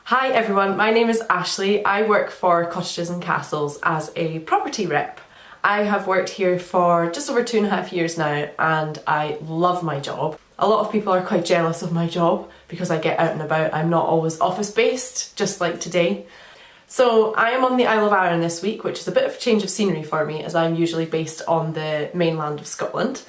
Hi everyone, my name is Ashley. I work for Cottages and Castles as a property rep. I have worked here for just over 2.5 years now and I love my job. A lot of people are quite jealous of my job because I get out and about. I'm not always office based, just like today. So I am on the Isle of Arran this week, which is a bit of a change of scenery for me as I'm usually based on the mainland of Scotland.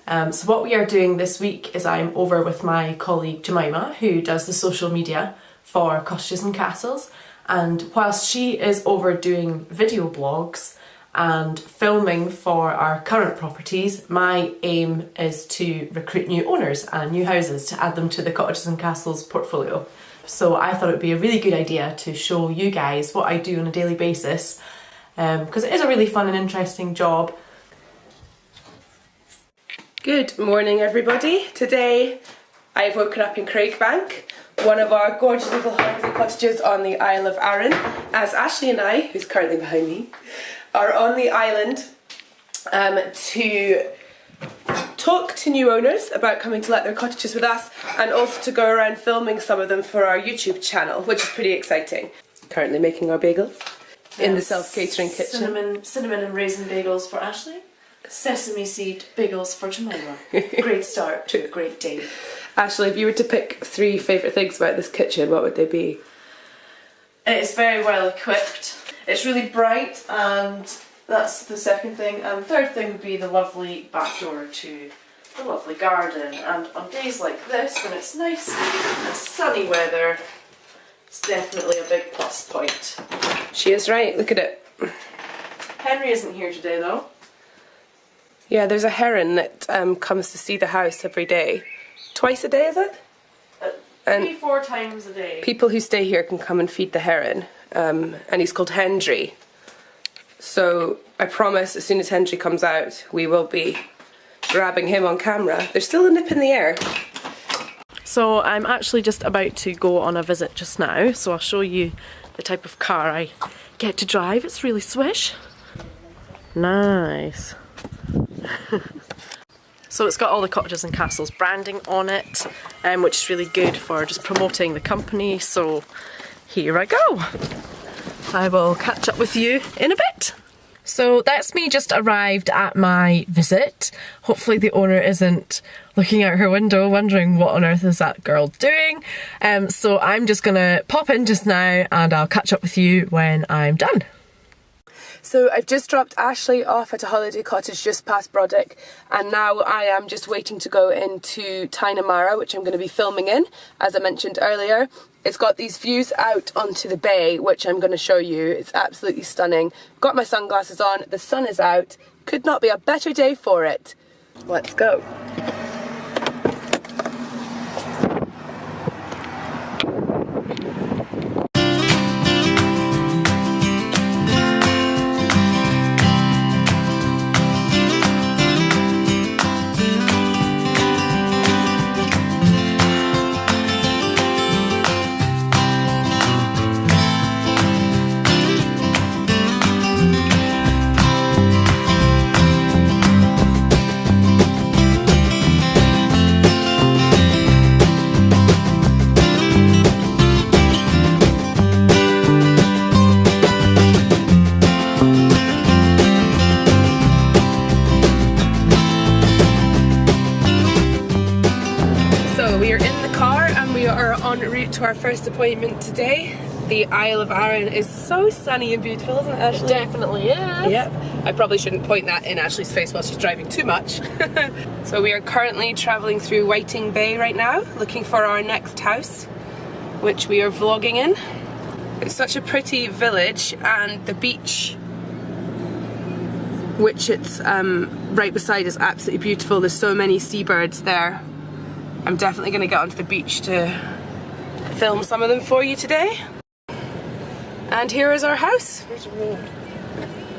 So what we are doing this week is I'm over with my colleague Jemima, who does the social media for Cottages and Castles, and whilst she is over doing video blogs and filming for our current properties, my aim is to recruit new owners and new houses to add them to the Cottages and Castles portfolio. So I thought it would be a really good idea to show you guys what I do on a daily basis, because it is a really fun and interesting job. Good morning everybody. Today I've woken up in Craigbank, one of our gorgeous little holiday cottages on the Isle of Arran, as Ashley and I, who's currently behind me, are on the island to talk to new owners about coming to let their cottages with us, and also to go around filming some of them for our YouTube channel, which is pretty exciting. Currently making our bagels in the self-catering kitchen. Cinnamon and raisin bagels for Ashley. Sesame seed bagels for Jemima. Great start to a great day. Ashley, if you were to pick 3 favourite things about this kitchen, what would they be? It's very well equipped. It's really bright, and that's the second thing. And the third thing would be the lovely back door to the lovely garden. And on days like this, when it's nice and sunny weather, it's definitely a big plus point. She is right, look at it. Henry isn't here today though. Yeah, there's a heron that comes to see the house every day. Twice a day, is it? 3-4 times a day. People who stay here can come and feed the heron, and he's called Hendry. So I promise as soon as Hendry comes out, we will be grabbing him on camera. There's still a nip in the air. So I'm actually just about to go on a visit just now, so I'll show you the type of car I get to drive. It's really swish. Nice. So it's got all the Cottages and Castles branding on it, which is really good for just promoting the company. So here I go. I will catch up with you in a bit. So that's me just arrived at my visit. Hopefully the owner isn't looking out her window wondering what on earth is that girl doing. So I'm just gonna pop in just now and I'll catch up with you when I'm done. So I've just dropped Ashley off at a holiday cottage just past Brodick, and now I am just waiting to go into Tynamara, which I'm going to be filming in, as I mentioned earlier. It's got these views out onto the bay, which I'm going to show you. It's absolutely stunning. Got my sunglasses on, the sun is out. Could not be a better day for it. Let's go. To our first appointment today. The Isle of Arran is so sunny and beautiful, isn't it, Ashley? It definitely is. Yep. I probably shouldn't point that in Ashley's face while she's driving too much. So we are currently travelling through Whiting Bay right now, looking for our next house, which we are vlogging in. It's such a pretty village, and the beach, which it's right beside, is absolutely beautiful. There's so many seabirds there. I'm definitely going to get onto the beach to film some of them for you today. And here is our house. Where's the road?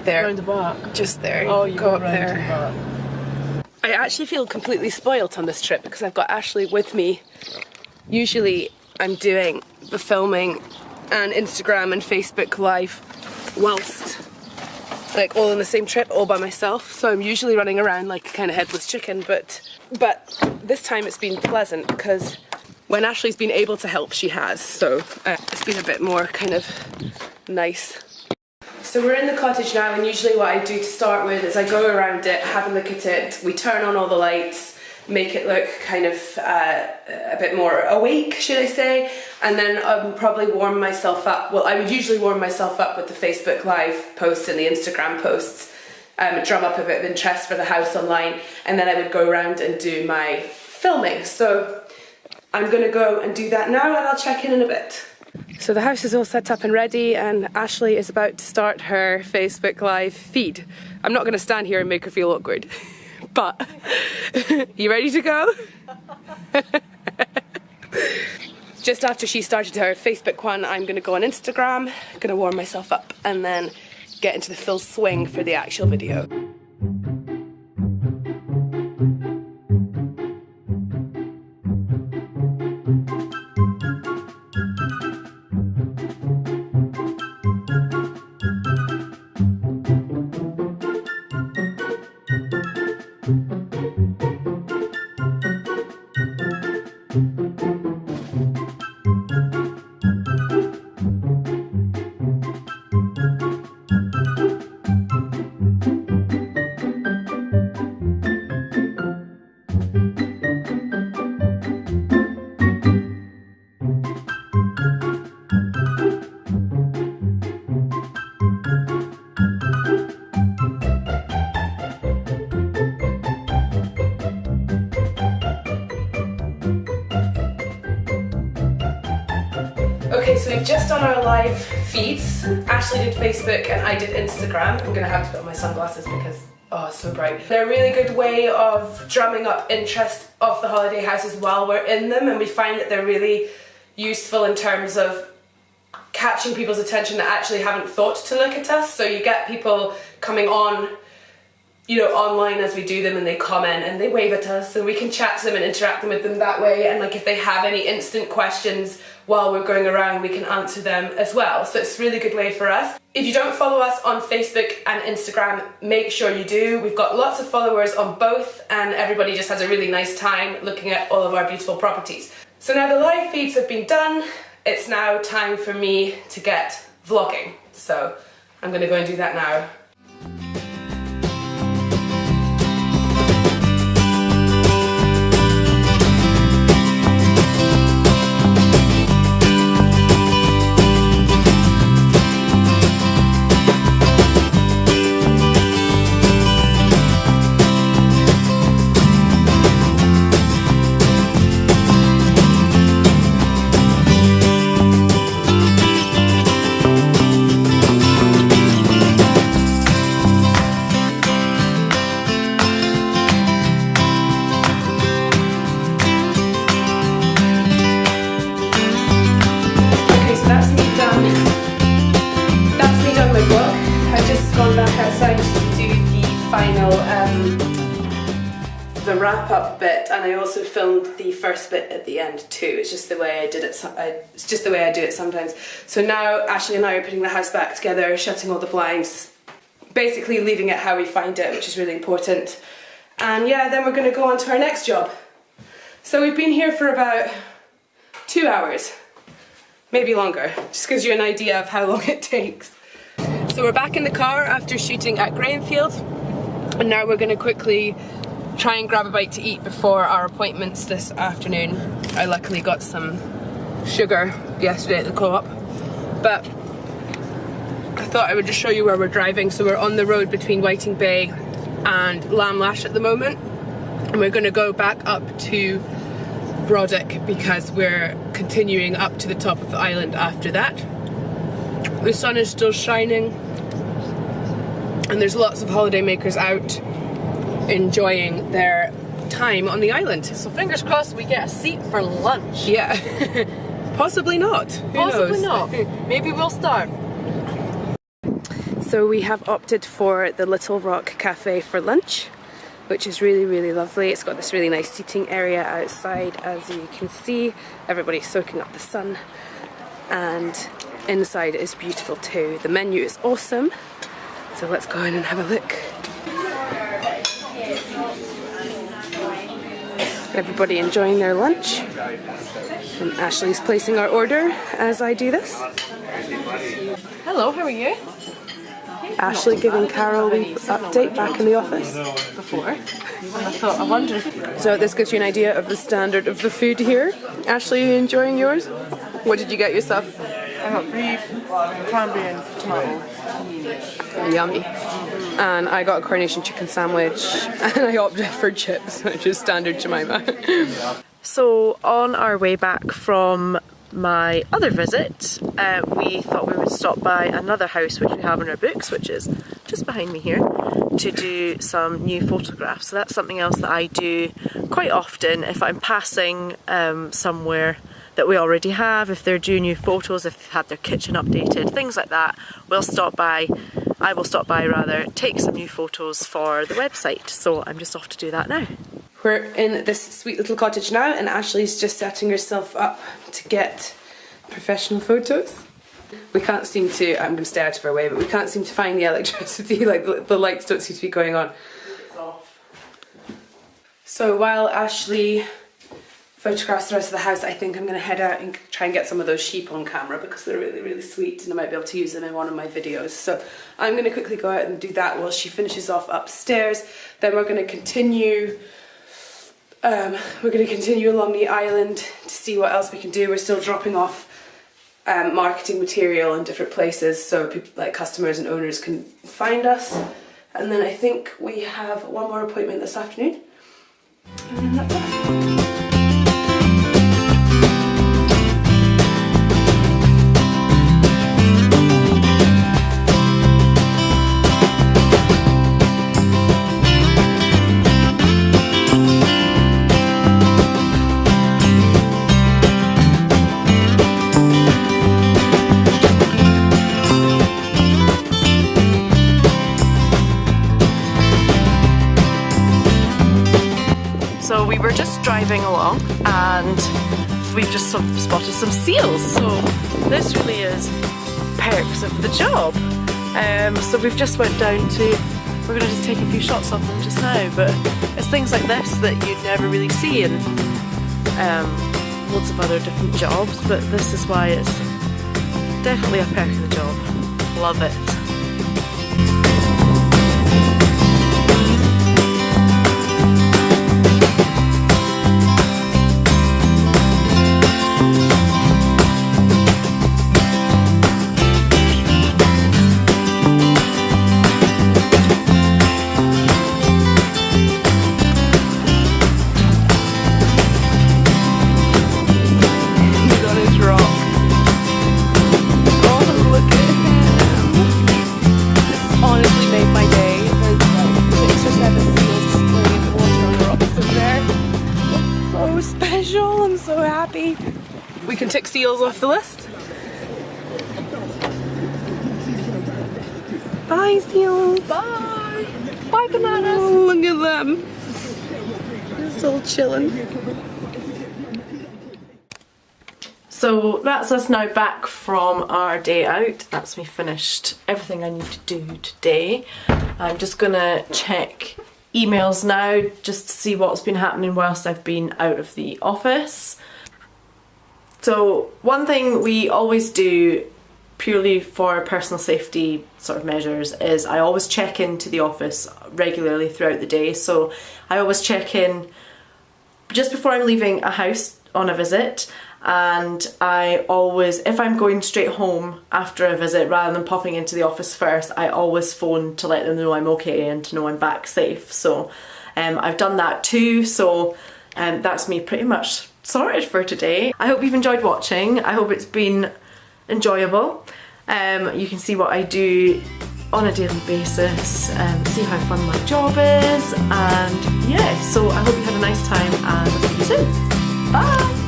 There. Round the back. Just there. Oh, you go up round there. the back. I actually feel completely spoilt on this trip because I've got Ashley with me. Usually I'm doing the filming and Instagram and Facebook live whilst like all in the same trip, all by myself. So I'm usually running around like a kind of headless chicken, but this time it's been pleasant because when Ashleigh's been able to help, she has, so it's been a bit more kind of nice. So we're in the cottage now, and usually what I do to start with is I go around it, have a look at it, we turn on all the lights, make it look kind of a bit more awake, should I say, and then probably warm myself up. Well, I would usually warm myself up with the Facebook Live posts and the Instagram posts, drum up a bit of interest for the house online, and then I would go around and do my filming. So I'm going to go and do that now, and I'll check in a bit. So the house is all set up and ready, and Ashleigh is about to start her Facebook Live feed. I'm not going to stand here and make her feel awkward. But, you ready to go? Just after she started her Facebook one, I'm going to go on Instagram, going to warm myself up, and then get into the full swing for the actual video. Okay, so we've just done our live feeds. Ashleigh did Facebook and I did Instagram. I'm gonna have to put on my sunglasses because, oh, it's so bright. They're a really good way of drumming up interest of the holiday houses while we're in them, and we find that they're really useful in terms of catching people's attention that actually haven't thought to look at us. So you get people coming on, you know, online as we do them, and they comment and they wave at us, and we can chat to them and interact with them that way. And like if they have any instant questions while we're going around, we can answer them as well. So it's a really good way for us. If you don't follow us on Facebook and Instagram, make sure you do. We've got lots of followers on both, and everybody just has a really nice time looking at all of our beautiful properties. So now the live feeds have been done, it's now time for me to get vlogging. So I'm gonna go and do that now. The wrap up bit, and I also filmed the first bit at the end too. It's just the way I did it. It's just the way I do it sometimes. So now Ashleigh and I are putting the house back together, shutting all the blinds, basically leaving it how we find it, which is really important. And yeah, then we're going to go on to our next job. So we've been here for about 2 hours, maybe longer. Just gives you an idea of how long it takes. So we're back in the car after shooting at Grahamfield, and now we're going to quickly try and grab a bite to eat before our appointments this afternoon. I luckily got some sugar yesterday at the co-op, but I thought I would just show you where we're driving. So we're on the road between Whiting Bay and Lamlash at the moment, and we're going to go back up to Brodick because we're continuing up to the top of the island after that. The sun is still shining, and there's lots of holidaymakers out enjoying their time on the island. So fingers crossed we get a seat for lunch. Yeah. Possibly not. Possibly not. Maybe we'll starve. So we have opted for the Little Rock Cafe for lunch, which is really, really lovely. It's got this really nice seating area outside, as you can see. Everybody's soaking up the sun, and inside is beautiful too. The menu is awesome. So let's go in and have a look. Everybody enjoying their lunch. And Ashleigh's placing our order as I do this. Hello, how are you? Ashleigh giving Carol the update back in the office. Before. I wonder. So this gives you an idea of the standard of the food here. Ashleigh, you enjoying yours? What did you get yourself? I got beef, cranberry and tomato. Yummy. And I got a coronation chicken sandwich and I opted for chips, which is standard Jemima. So on our way back from my other visit, we thought we would stop by another house which we have in our books, which is just behind me here, to do some new photographs. So that's something else that I do quite often if I'm passing somewhere that we already have, if they're due new photos, if they've had their kitchen updated, things like that. I will stop by rather, take some new photos for the website. So I'm just off to do that now. We're in this sweet little cottage now and Ashleigh's just setting herself up to get professional photos. We can't seem to, I'm going to stay out of her way, but we can't seem to find the electricity, like the lights don't seem to be going on. It's off. So while Ashleigh photographs the rest of the house, I think I'm going to head out and try and get some of those sheep on camera because they're really, really sweet and I might be able to use them in one of my videos. So I'm going to quickly go out and do that while she finishes off upstairs. Then we're going to continue along the island to see what else we can do. We're still dropping off marketing material in different places so people like customers and owners can find us. And then I think we have one more appointment this afternoon. And then that's it. So we were just driving along and we've just spotted some seals. So this really is perks of the job. So we've just went down to, we're going to just take a few shots of them just now, but it's things like this that you'd never really see in loads of other different jobs, but this is why it's definitely a perk of the job. Love it. We can tick seals off the list. Bye seals. Bye. Bye bananas. Oh, look at them. They're still chilling. So that's us now back from our day out. That's me finished everything I need to do today. I'm just gonna check emails now just to see what's been happening whilst I've been out of the office. So one thing we always do purely for personal safety sort of measures is I always check into the office regularly throughout the day. So I always check in just before I'm leaving a house on a visit, and I always, if I'm going straight home after a visit rather than popping into the office first, I always phone to let them know I'm okay and to know I'm back safe. So I've done that too, so that's me pretty much sorted for today. I hope you've enjoyed watching. I hope it's been enjoyable. You can see what I do on a daily basis, see how fun my job is, and yeah, so I hope you had a nice time and I'll see you soon. Bye!